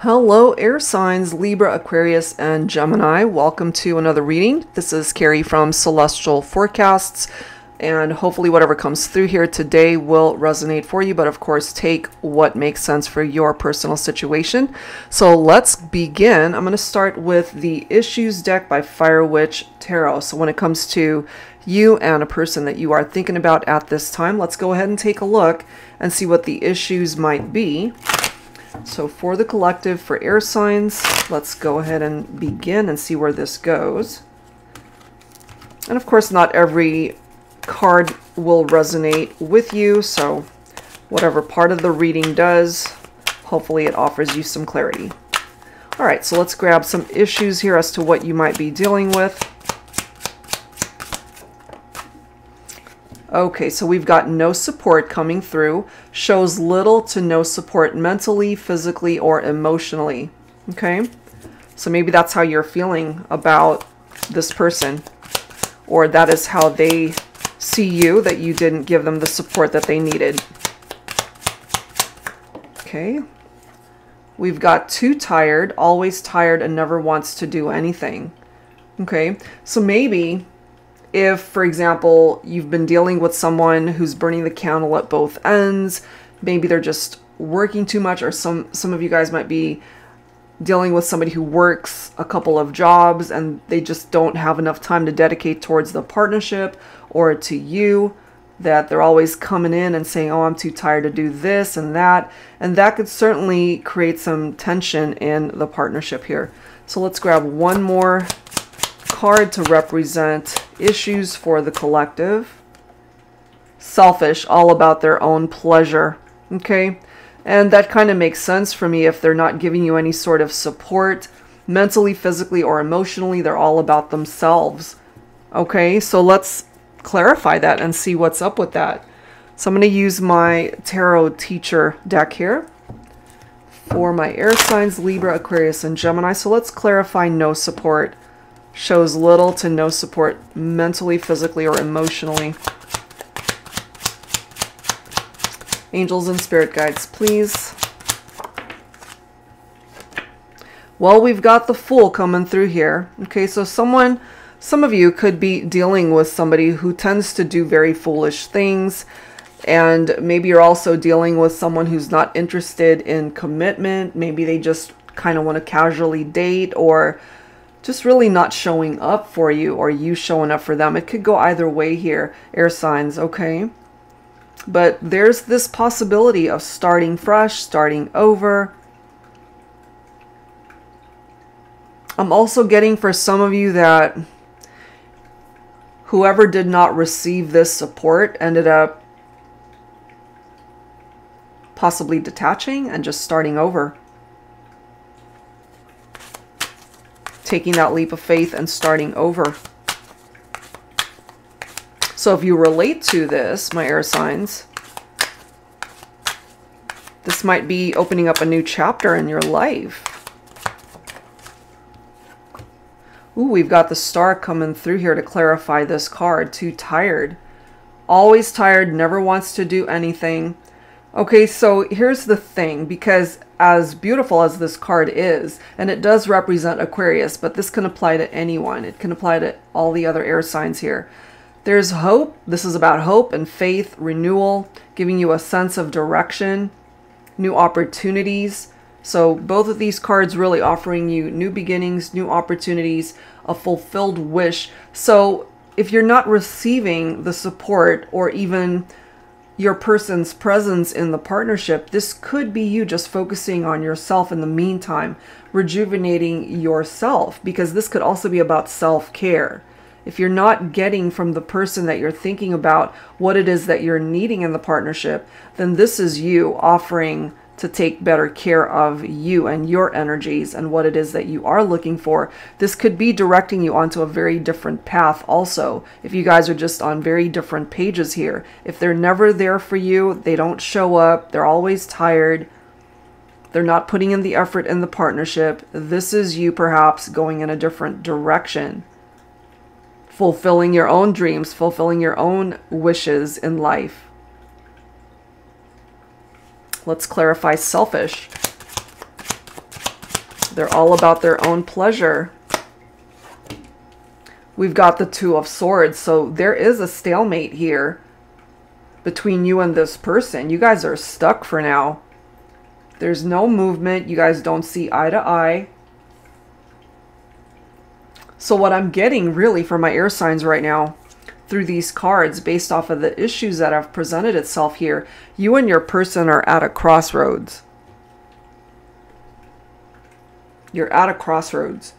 Hello, air signs, Libra, Aquarius, and Gemini. Welcome to another reading. This is Carrie from Celestial Forecasts, and hopefully whatever comes through here today will resonate for you, but of course take what makes sense for your personal situation. So let's begin. I'm going to start with the Issues deck by Fire Witch Tarot. So when it comes to you and a person that you are thinking about at this time, let's go ahead and take a look and see what the issues might be. So for the collective, for air signs, let's go ahead and begin and see where this goes. And of course, not every card will resonate with you, so whatever part of the reading does, hopefully it offers you some clarity. All right, so let's grab some issues here as to what you might be dealing with. Okay, so we've got no support coming through, shows little to no support mentally, physically, or emotionally. Okay, so maybe that's how you're feeling about this person, or that is how they see you, that you didn't give them the support that they needed. Okay, we've got too tired, always tired, and never wants to do anything. Okay, so maybe if, for example, you've been dealing with someone who's burning the candle at both ends, maybe they're just working too much, or some of you guys might be dealing with somebody who works a couple of jobs and they just don't have enough time to dedicate towards the partnership or to you, that they're always coming in and saying, oh, I'm too tired to do this and that could certainly create some tension in the partnership here. So let's grab one more card to represent issues for the collective. Selfish, all about their own pleasure. Okay, and that kind of makes sense for me. If they're not giving you any sort of support mentally, physically, or emotionally, they're all about themselves. Okay, so let's clarify that and see what's up with that. So I'm going to use my tarot teacher deck here for my air signs, Libra, Aquarius, and Gemini. So let's clarify no support. Shows little to no support mentally, physically, or emotionally. Angels and spirit guides, please. Well, we've got the Fool coming through here. Okay, so some of you could be dealing with somebody who tends to do very foolish things, and maybe you're also dealing with someone who's not interested in commitment. Maybe they just kind of want to casually date, or just really not showing up for you, or you showing up for them. It could go either way here, air signs, okay? But there's this possibility of starting fresh, starting over. I'm also getting for some of you that whoever did not receive this support ended up possibly detaching and just starting over. Taking that leap of faith and starting over. So if you relate to this, my air signs, this might be opening up a new chapter in your life. Ooh, we've got the Star coming through here to clarify this card. Too tired. Always tired, never wants to do anything. Okay, so here's the thing, because as beautiful as this card is, and it does represent Aquarius, but this can apply to anyone. It can apply to all the other air signs here. There's hope. This is about hope and faith, renewal, giving you a sense of direction, new opportunities. So both of these cards really offering you new beginnings, new opportunities, a fulfilled wish. So if you're not receiving the support or even your person's presence in the partnership, this could be you just focusing on yourself in the meantime, rejuvenating yourself, because this could also be about self-care. If you're not getting from the person that you're thinking about what it is that you're needing in the partnership, then this is you offering to take better care of you and your energies and what it is that you are looking for. This could be directing you onto a very different path also, if you guys are just on very different pages here. If they're never there for you, they don't show up, they're always tired, they're not putting in the effort in the partnership, this is you perhaps going in a different direction, fulfilling your own dreams, fulfilling your own wishes in life. Let's clarify selfish. They're all about their own pleasure. We've got the Two of Swords, so there is a stalemate here between you and this person. You guys are stuck for now. There's no movement. You guys don't see eye to eye. So what I'm getting really for my air signs right now through these cards, based off of the issues that have presented itself here, you and your person are at a crossroads. You're at a crossroads.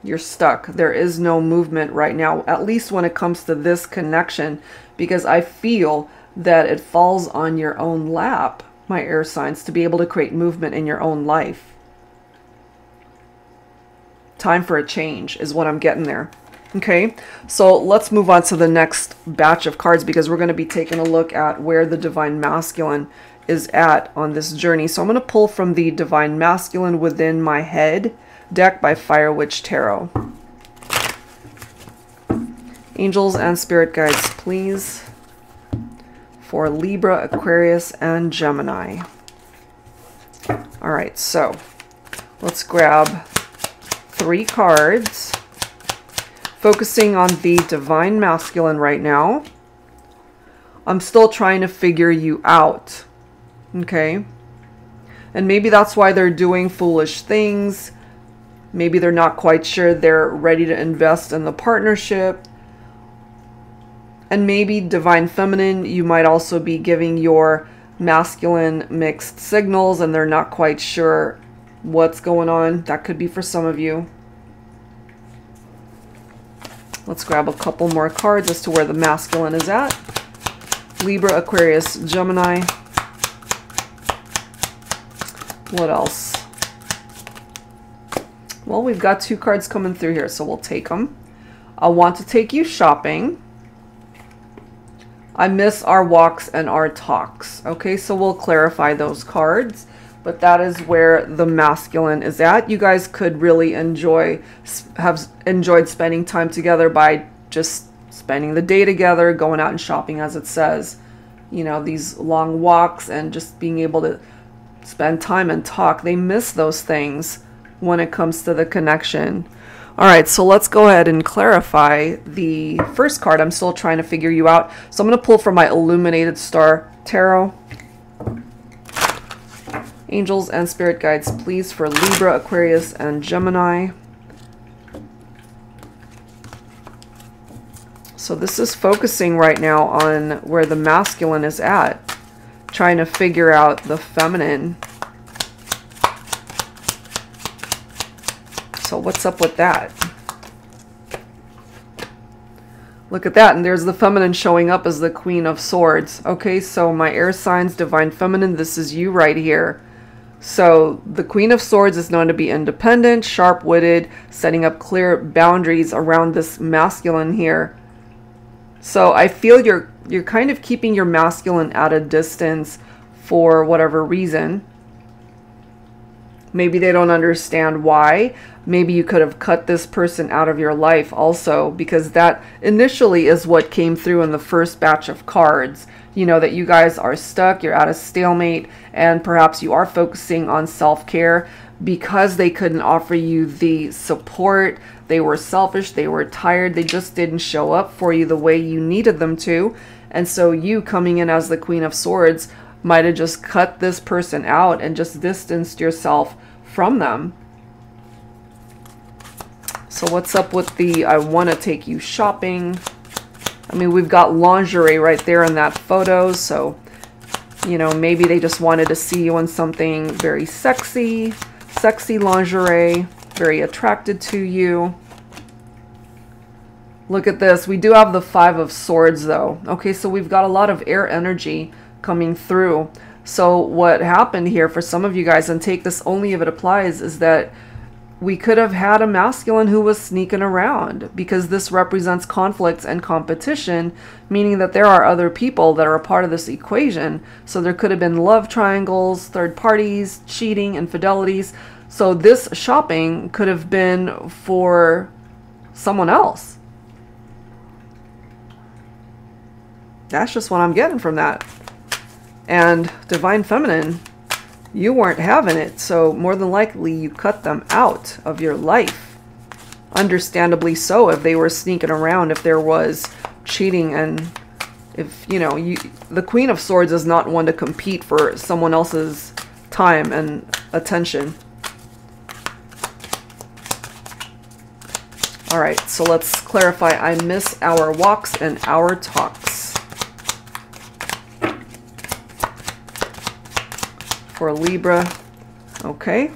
You're stuck. There is no movement right now, at least when it comes to this connection, because I feel that it falls on your own lap, my air signs, to be able to create movement in your own life. Time for a change is what I'm getting there. Okay, so let's move on to the next batch of cards, because we're going to be taking a look at where the Divine Masculine is at on this journey. So I'm going to pull from the Divine Masculine Within My Head deck by Fire Witch Tarot. Angels and spirit guides, please, for Libra, Aquarius, and Gemini. All right, so let's grab 3 cards, focusing on the Divine Masculine right now. I'm still trying to figure you out, okay? And maybe that's why they're doing foolish things. Maybe they're not quite sure they're ready to invest in the partnership. And maybe Divine Feminine, you might also be giving your masculine mixed signals and they're not quite sure what's going on. That could be for some of you. Let's grab a couple more cards as to where the masculine is at. Libra, Aquarius, Gemini. What else? Well, we've got 2 cards coming through here, so we'll take them. I want to take you shopping. I miss our walks and our talks. Okay, so we'll clarify those cards. But that is where the masculine is at. You guys could really have enjoyed spending time together by just spending the day together, going out and shopping, as it says. You know, these long walks and just being able to spend time and talk. They miss those things when it comes to the connection. All right, so let's go ahead and clarify the first card. I'm still trying to figure you out. So I'm going to pull from my Illuminated Star Tarot. Angels and spirit guides, please, for Libra, Aquarius, and Gemini. So this is focusing right now on where the masculine is at, trying to figure out the feminine. So what's up with that? Look at that, and there's the feminine showing up as the Queen of Swords. Okay, so my air signs, Divine Feminine, this is you right here. So the Queen of Swords is known to be independent, sharp-witted, setting up clear boundaries around this masculine here. So I feel you're kind of keeping your masculine at a distance for whatever reason. Maybe they don't understand why. Maybe you could have cut this person out of your life also, because that initially is what came through in the first batch of cards. You know, that you guys are stuck, you're at a stalemate, and perhaps you are focusing on self-care because they couldn't offer you the support. They were selfish, they were tired, they just didn't show up for you the way you needed them to. And so you coming in as the Queen of Swords might have just cut this person out and just distanced yourself from them. So what's up with the I want to take you shopping? I mean, we've got lingerie right there in that photo. So, you know, maybe they just wanted to see you in something very sexy, sexy lingerie, very attracted to you. Look at this. We do have the 5 of Swords though. Okay, so we've got a lot of air energy coming through. So what happened here for some of you guys, and take this only if it applies, is that we could have had a masculine who was sneaking around, because this represents conflict and competition, meaning that there are other people that are a part of this equation. So there could have been love triangles, third parties, cheating, infidelities. So this shopping could have been for someone else. That's just what I'm getting from that. And Divine Feminine, you weren't having it, so more than likely you cut them out of your life. Understandably so, if they were sneaking around, if there was cheating, and if, you know, the Queen of Swords is not one to compete for someone else's time and attention. All right, so let's clarify. I miss our walks and our talks. For Libra. Okay,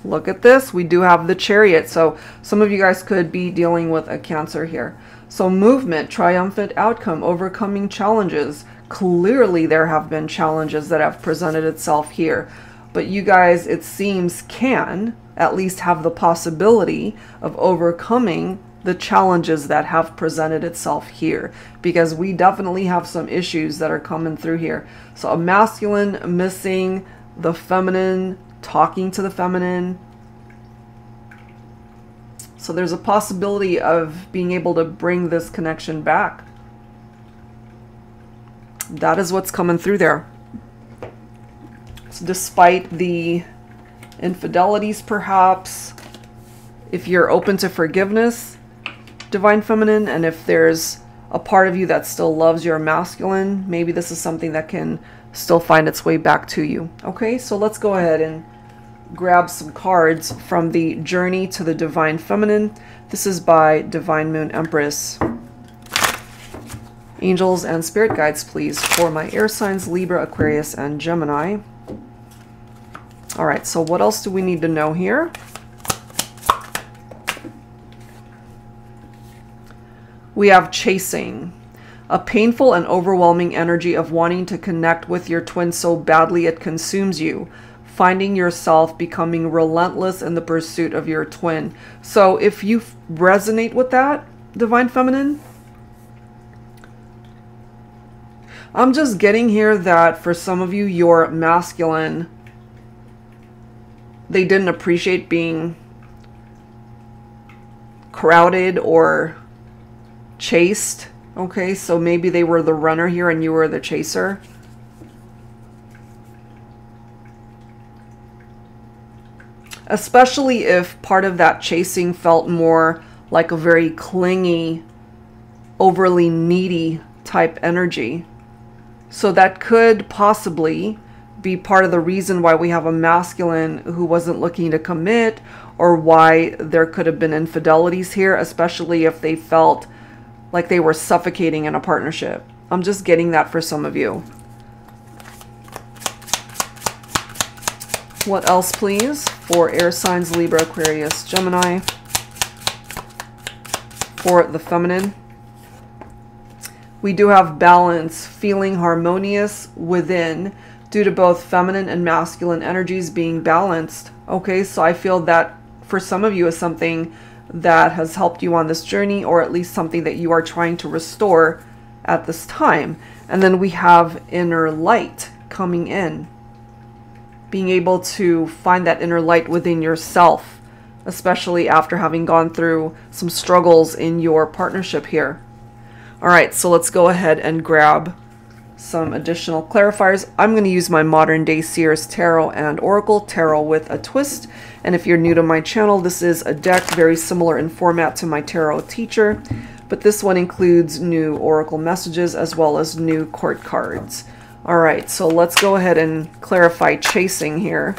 look at this. We do have the Chariot. So some of you guys could be dealing with a Cancer here. So movement, triumphant outcome, overcoming challenges. Clearly there have been challenges that have presented itself here. But you guys, it seems, can at least have the possibility of overcoming the challenges that have presented itself here, because we definitely have some issues that are coming through here. So a masculine missing, the feminine talking to the feminine. So there's a possibility of being able to bring this connection back. That is what's coming through there. So despite the infidelities, perhaps, if you're open to forgiveness, Divine Feminine, and if there's a part of you that still loves your masculine, maybe this is something that can still find its way back to you. Okay, so let's go ahead and grab some cards from the Journey to the Divine Feminine. This is by Divine Moon Empress. Angels and spirit guides, please, for my air signs, Libra, Aquarius, and Gemini. All right, so what else do we need to know here? We have chasing. A painful and overwhelming energy of wanting to connect with your twin so badly it consumes you. Finding yourself becoming relentless in the pursuit of your twin. So if you resonate with that, Divine Feminine, I'm just getting here that for some of you, your masculine, they didn't appreciate being crowded or chased. Okay, so maybe they were the runner here and you were the chaser. Especially if part of that chasing felt more like a very clingy, overly needy type energy. So that could possibly be part of the reason why we have a masculine who wasn't looking to commit, or why there could have been infidelities here, especially if they felt like they were suffocating in a partnership. I'm just getting that for some of you. What else, please, for air signs, Libra, Aquarius, Gemini, for the feminine? We do have balance, feeling harmonious within due to both feminine and masculine energies being balanced. Okay, so I feel that for some of you is something that has helped you on this journey, or at least something that you are trying to restore at this time. And then we have inner light coming in. Being able to find that inner light within yourself, especially after having gone through some struggles in your partnership here. All right, so let's go ahead and grab some additional clarifiers. I'm going to use my Modern Day Seers Tarot and Oracle, Tarot with a Twist. And if you're new to my channel, this is a deck very similar in format to my Tarot Teacher, but this one includes new Oracle messages as well as new court cards. All right, so let's go ahead and clarify chasing here.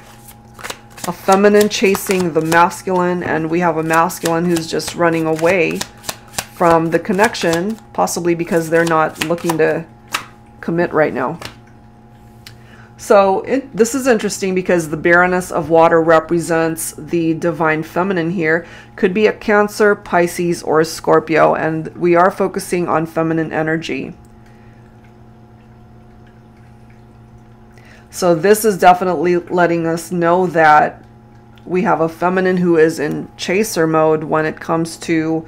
A feminine chasing the masculine, and we have a masculine who's just running away from the connection, possibly because they're not looking to commit right now. So this is interesting because the Baroness of Water represents the Divine Feminine here. Could be a Cancer, Pisces, or a Scorpio, and we are focusing on feminine energy. So this is definitely letting us know that we have a feminine who is in chaser mode when it comes to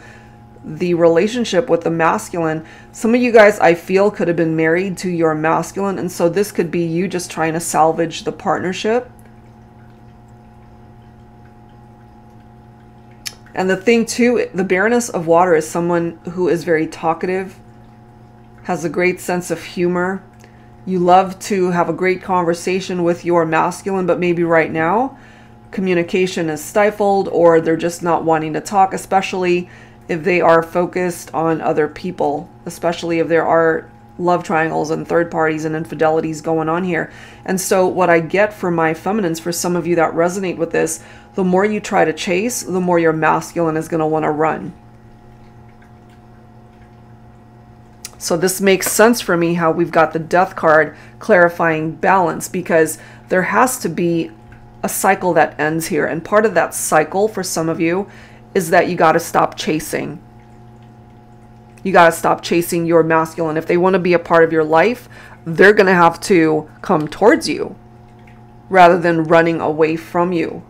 the relationship with the masculine. Some of you guys, I feel, could have been married to your masculine, and so this could be you just trying to salvage the partnership. And the thing too, the Baroness of Water is someone who is very talkative, has a great sense of humor, You love to have a great conversation with your masculine, but maybe right now communication is stifled, or they're just not wanting to talk, especially if they are focused on other people, especially if there are love triangles and third parties and infidelities going on here. And so what I get for my feminines, for some of you that resonate with this, the more you try to chase, the more your masculine is going to want to run. So this makes sense for me how we've got the Death card clarifying balance, because there has to be a cycle that ends here. And part of that cycle for some of you is that you got to stop chasing. You got to stop chasing your masculine. If they want to be a part of your life, they're going to have to come towards you rather than running away from you.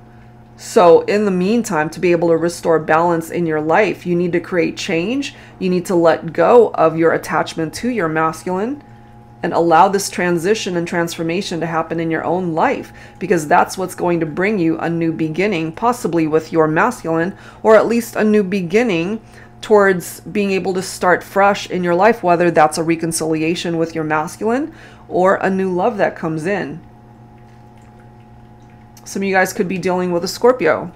So in the meantime, to be able to restore balance in your life, you need to create change. You need to let go of your attachment to your masculine and allow this transition and transformation to happen in your own life, because that's what's going to bring you a new beginning, possibly with your masculine, or at least a new beginning towards being able to start fresh in your life, whether that's a reconciliation with your masculine or a new love that comes in. Some of you guys could be dealing with a Scorpio.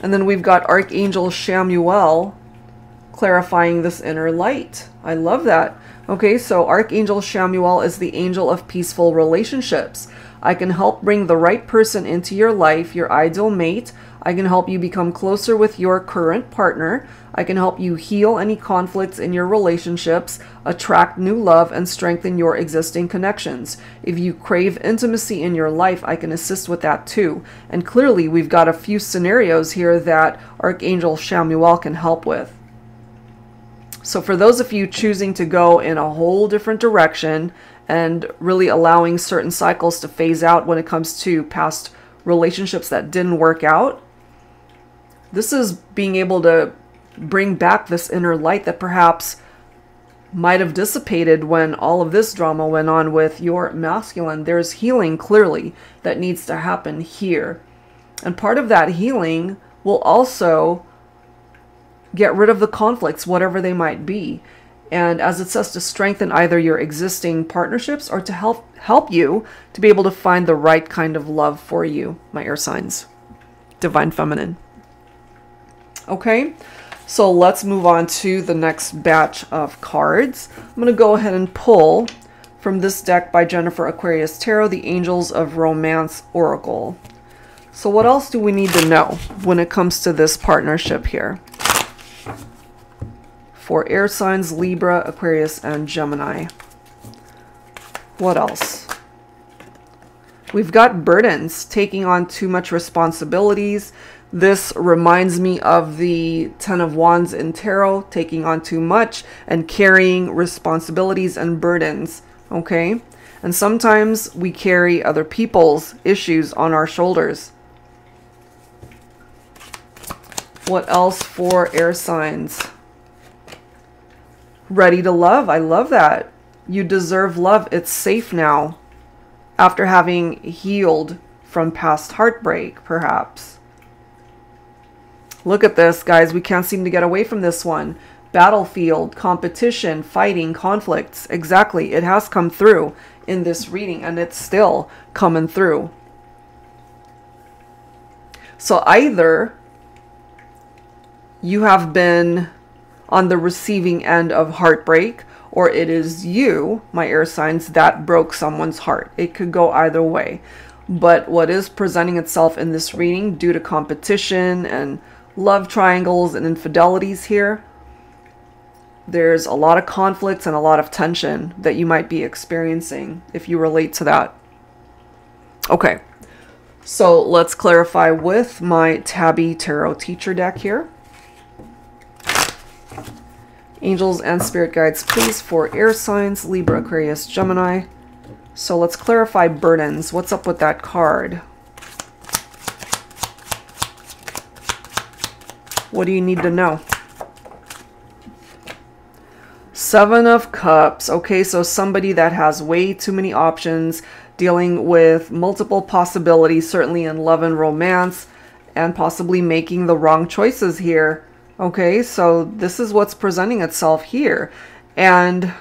And then we've got Archangel Chamuel clarifying this inner light. I love that. Okay, so Archangel Chamuel is the angel of peaceful relationships. I can help bring the right person into your life, your ideal mate. I can help you become closer with your current partner. I can help you heal any conflicts in your relationships, attract new love, and strengthen your existing connections. If you crave intimacy in your life, I can assist with that too. And clearly, we've got a few scenarios here that Archangel Chamuel can help with. So for those of you choosing to go in a whole different direction and really allowing certain cycles to phase out when it comes to past relationships that didn't work out, this is being able to bring back this inner light that perhaps might have dissipated when all of this drama went on with your masculine. There's healing clearly that needs to happen here. And part of that healing will also get rid of the conflicts, whatever they might be. And as it says, to strengthen either your existing partnerships or to help you to be able to find the right kind of love for you, my air signs, divine feminine. Okay, so let's move on to the next batch of cards. I'm going to go ahead and pull from this deck by Jennifer Aquarius Tarot, the Angels of Romance Oracle. So what else do we need to know when it comes to this partnership here? For air signs, Libra, Aquarius, and Gemini. What else? We've got burdens, taking on too much responsibilities. This reminds me of the Ten of Wands in Tarot, taking on too much and carrying responsibilities and burdens, okay? And sometimes we carry other people's issues on our shoulders. What else for air signs? Ready to love. I love that. You deserve love. It's safe now after having healed from past heartbreak, perhaps. Look at this, guys. We can't seem to get away from this one. Battlefield, competition, fighting, conflicts. Exactly. It has come through in this reading, and it's still coming through. So either you have been on the receiving end of heartbreak, or it is you, my air signs, that broke someone's heart. It could go either way. But what is presenting itself in this reading, due to competition and love triangles and infidelities here, there's a lot of conflicts and a lot of tension that you might be experiencing if you relate to that. Okay, so let's clarify with my Tabby Tarot Teacher deck here. Angels and spirit guides, please, for air signs, Libra, Aquarius, Gemini. So let's clarify burdens. What's up with that card? What do you need to know? Seven of Cups. Okay, so somebody that has way too many options, dealing with multiple possibilities, certainly in love and romance, and possibly making the wrong choices here. Okay, so this is what's presenting itself here. And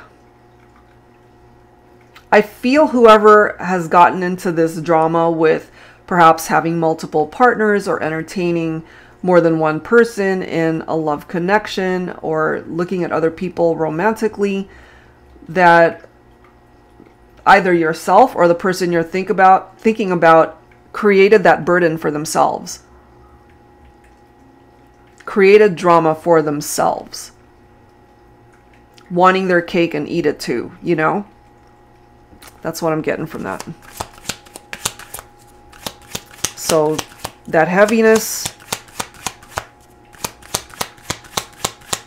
I feel whoever has gotten into this drama with perhaps having multiple partners or entertaining more than one person in a love connection or looking at other people romantically, that either yourself or the person you're thinking about created that burden for themselves. Created drama for themselves. Wanting their cake and eat it too, you know? That's what I'm getting from that. So that heaviness,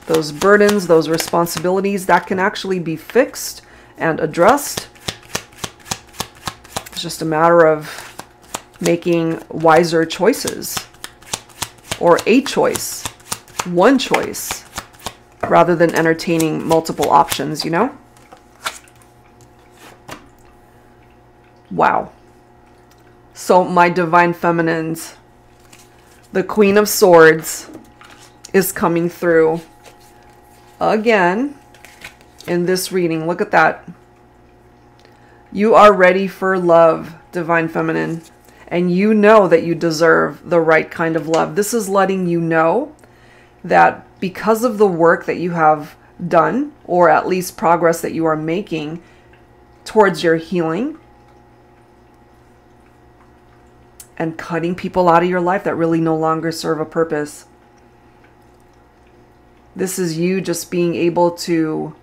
those burdens, those responsibilities, that can actually be fixed and addressed. It's just a matter of making wiser choices, or a choice, one choice, rather than entertaining multiple options, you know? Wow. So my divine feminines, the Queen of Swords is coming through again in this reading. Look at that. You are ready for love, divine feminine, and you know that you deserve the right kind of love. This is letting you know that because of the work that you have done, or at least progress that you are making towards your healing and cutting people out of your life that really no longer serve a purpose, this is you just being able to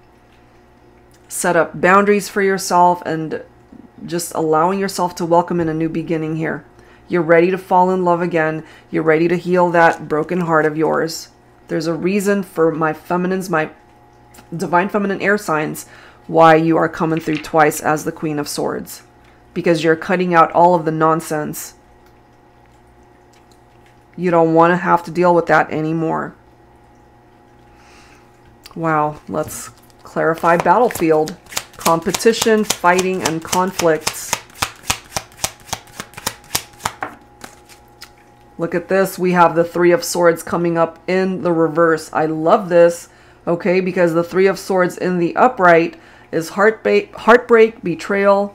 set up boundaries for yourself and just allowing yourself to welcome in a new beginning here. You're ready to fall in love again. You're ready to heal that broken heart of yours. There's a reason for my feminines, my divine feminine air signs, why you are coming through twice as the Queen of Swords. Because you're cutting out all of the nonsense. You don't want to have to deal with that anymore. Wow, let's clarify battlefield. Competition, fighting, and conflicts. Look at this. We have the Three of Swords coming up in the reverse. I love this, okay, because the Three of Swords in the upright is heartbreak, betrayal,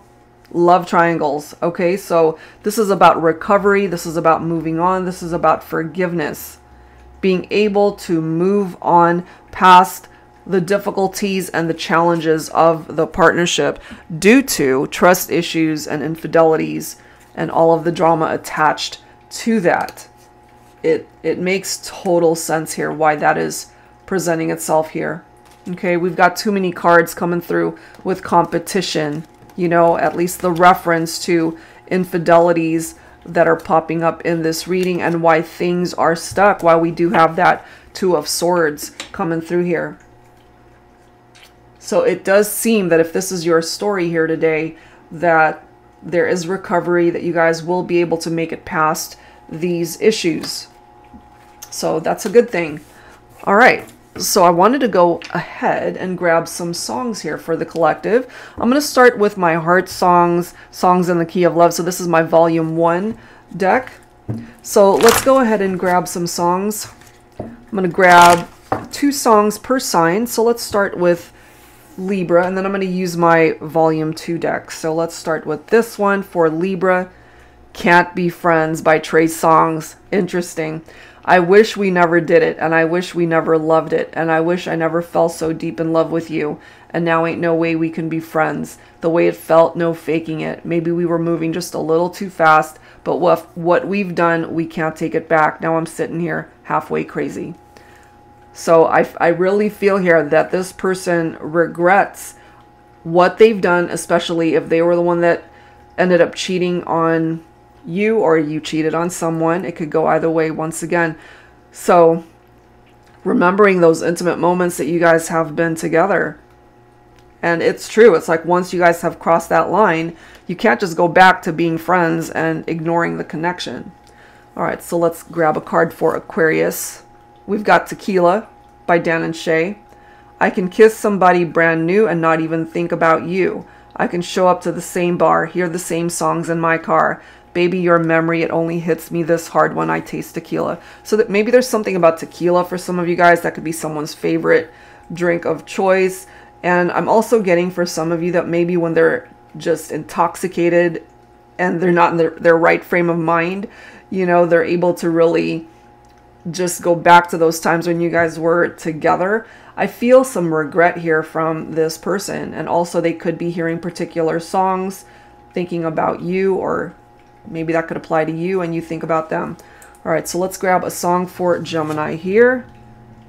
love triangles, okay? So this is about recovery. This is about moving on. This is about forgiveness. Being able to move on past the difficulties and the challenges of the partnership due to trust issues and infidelities and all of the drama attached to that. It makes total sense here why that is presenting itself here. Okay, we've got too many cards coming through with competition, you know, at least the reference to infidelities that are popping up in this reading and why things are stuck, why we do have that Two of Swords coming through here. So it does seem that if this is your story here today, that there is recovery, that you guys will be able to make it past these issues. So that's a good thing. All right. So I wanted to go ahead and grab some songs here for the collective. I'm going to start with my heart songs, songs in the key of love. So this is my volume 1 deck. So let's go ahead and grab some songs. I'm going to grab 2 songs per sign. So let's start with Libra, and then I'm going to use my volume 2 deck. So let's start with this one for Libra. Can't Be Friends by Trey Songz. Interesting. I wish we never did it, and I wish we never loved it, and I wish I never fell so deep in love with you, and now ain't no way we can be friends. The way it felt, no faking it. Maybe we were moving just a little too fast, but what we've done, we can't take it back. Now I'm sitting here halfway crazy. So I really feel here that this person regrets what they've done, especially if they were the one that ended up cheating on you or you cheated on someone. It could go either way once again. So remembering those intimate moments that you guys have been together. And it's true. It's like once you guys have crossed that line, you can't just go back to being friends and ignoring the connection. All right, so let's grab a card for Aquarius. We've got Tequila by Dan and Shay. I can kiss somebody brand new and not even think about you. I can show up to the same bar, hear the same songs in my car. Baby, your memory, it only hits me this hard when I taste tequila. So that maybe there's something about tequila for some of you guys. That could be someone's favorite drink of choice. And I'm also getting for some of you that maybe when they're just intoxicated and they're not in their right frame of mind. You know, they're able to really just go back to those times when you guys were together. I feel some regret here from this person. And also they could be hearing particular songs, thinking about you, or maybe that could apply to you and you think about them. All right, so let's grab a song for Gemini here.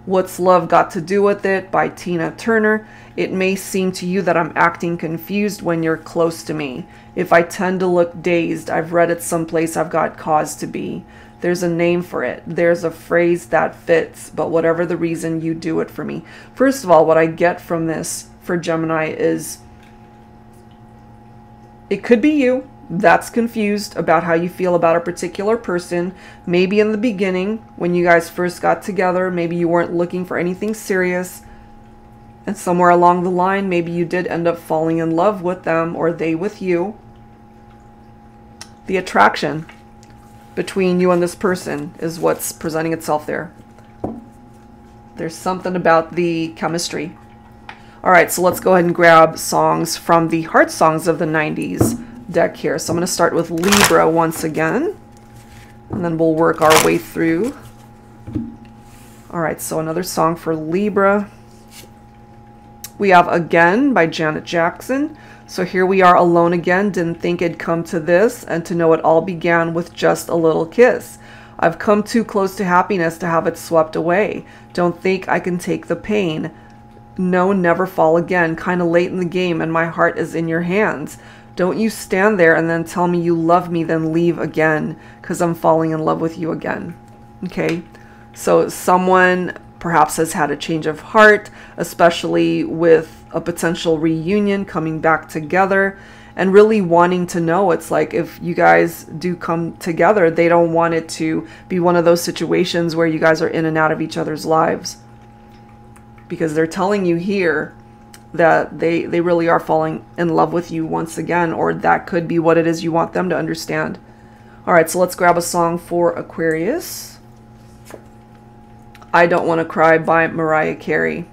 What's Love Got to Do With It by Tina Turner. It may seem to you that I'm acting confused when you're close to me. If I tend to look dazed, I've read it someplace I've got cause to be. There's a name for it. There's a phrase that fits, but whatever the reason, you do it for me. First of all, what I get from this for Gemini is it could be you that's confused about how you feel about a particular person. Maybe in the beginning, when you guys first got together, maybe you weren't looking for anything serious. And somewhere along the line, maybe you did end up falling in love with them or they with you. The attraction between you and this person is what's presenting itself there. There's something about the chemistry. All right, so let's go ahead and grab songs from the Heart Songs of the 90s deck here. So I'm going to start with Libra once again, and then we'll work our way through. All right, so another song for Libra. We have Again by Janet Jackson. So here we are alone again. Didn't think it'd come to this, and to know it all began with just a little kiss. I've come too close to happiness to have it swept away. Don't think I can take the pain. No, never fall again. Kind of late in the game and my heart is in your hands. Don't you stand there and then tell me you love me, then leave again, because I'm falling in love with you again. Okay, so someone perhaps has had a change of heart, especially with a potential reunion, coming back together and really wanting to know. It's like if you guys do come together, they don't want it to be one of those situations where you guys are in and out of each other's lives, because they're telling you here that they really are falling in love with you once again, or that could be what it is you want them to understand. All right, so let's grab a song for Aquarius. I Don't Want to Cry by Mariah Carey.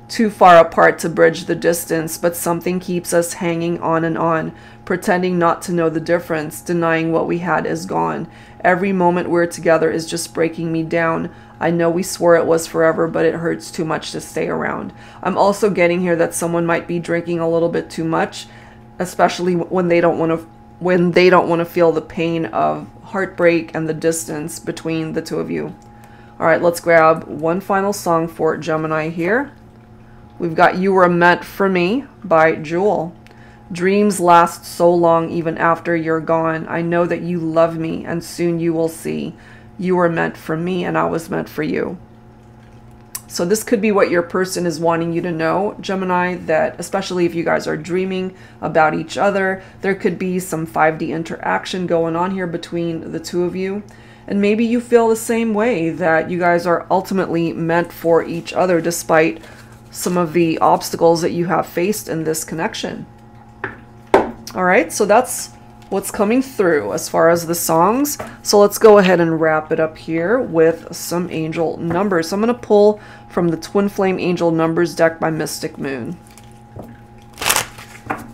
Too far apart to bridge the distance, but something keeps us hanging on and on, pretending not to know the difference, denying what we had is gone. Every moment we're together is just breaking me down. I know we swore it was forever, but it hurts too much to stay around. I'm also getting here that someone might be drinking a little bit too much, especially when they don't want to feel the pain of heartbreak and the distance between the two of you. All right, let's grab one final song for Gemini here. We've got You Were Meant for Me by Jewel. Dreams last so long even after you're gone. I know that you love me and soon you will see. You were meant for me and I was meant for you. So this could be what your person is wanting you to know, Gemini, that especially if you guys are dreaming about each other, there could be some 5D interaction going on here between the two of you. And maybe you feel the same way, that you guys are ultimately meant for each other despite some of the obstacles that you have faced in this connection. All right, so that's what's coming through as far as the songs. So let's go ahead and wrap it up here with some angel numbers. So I'm going to pull from the Twin Flame Angel Numbers deck by Mystic Moon.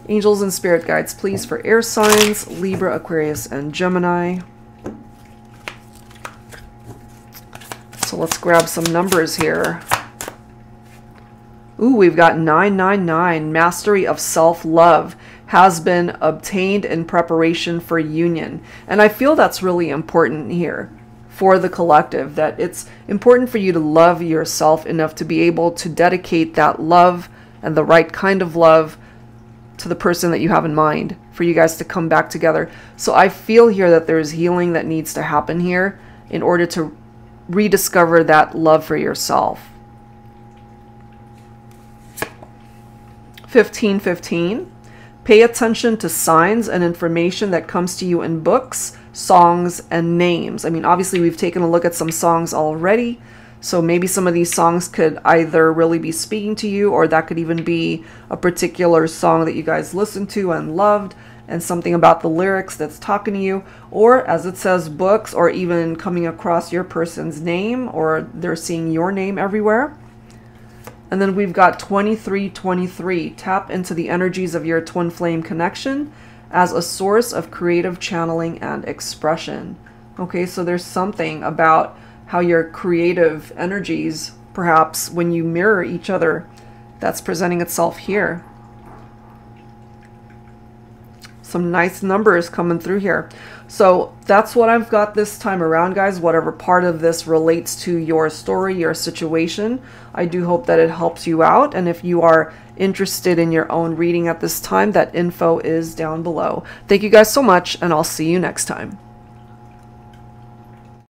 Angels and spirit guides, please, for air signs, Libra, Aquarius, and Gemini. So let's grab some numbers here. Ooh, we've got 999. Mastery of self-love has been obtained in preparation for union. And I feel that's really important here for the collective, that it's important for you to love yourself enough to be able to dedicate that love and the right kind of love to the person that you have in mind for you guys to come back together. So I feel here that there's healing that needs to happen here in order to rediscover that love for yourself. 1515. Pay attention to signs and information that comes to you in books, songs, and names. I mean, obviously we've taken a look at some songs already, so maybe some of these songs could either really be speaking to you, or that could even be a particular song that you guys listened to and loved, and something about the lyrics that's talking to you, or as it says, books, or even coming across your person's name, or they're seeing your name everywhere. And then we've got 2323. Tap into the energies of your twin flame connection as a source of creative channeling and expression. Okay, so there's something about how your creative energies, perhaps when you mirror each other, that's presenting itself here. Some nice numbers coming through here. So that's what I've got this time around, guys. Whatever part of this relates to your story, your situation, I do hope that it helps you out. And if you are interested in your own reading at this time, that info is down below. Thank you guys so much, and I'll see you next time.